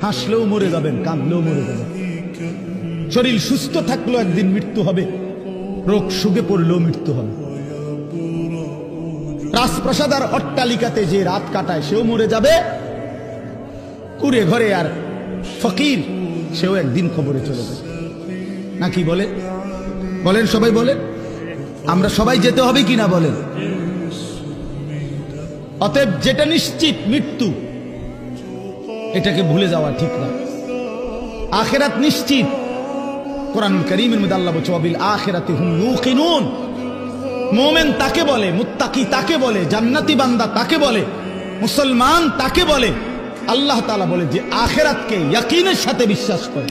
হাসলেও মরে যাবেন, কাঁদলেও মরে যাবেন। শরীর সুস্থ থাকলেও একদিন মৃত্যু হবে, রোগ সুখে পড়লেও মৃত্যু হবে। রাজপ্রাসাদ আর অট্টালিকাতে যে রাত কাটায় সেও মরে যাবে, কুড়ে ঘরে আর ফকির সেও একদিন কবরে চলে যাবে। নাকি বলে? বলেন, সবাই বলেন। আমরা সবাই যেতে হবে কিনা বলেন? অতএব যেটা নিশ্চিত মৃত্যু, এটাকে ভুলে যাওয়া ঠিক না। আখিরাত নিশ্চিত। কোরআনুল কারীমের মধ্যে আল্লাহ বলছে ওয়াবিল আখিরাতি হুম ইউকিনুন। মুমিন তাকে বলে, মুত্তাকি তাকে বলে, জান্নাতি বান্দা তাকে বলে, মুসলমান তাকে বলে। আল্লাহ তাআলা বলে যে আখিরাতকে ইয়াকিনের সাথে বিশ্বাস করে।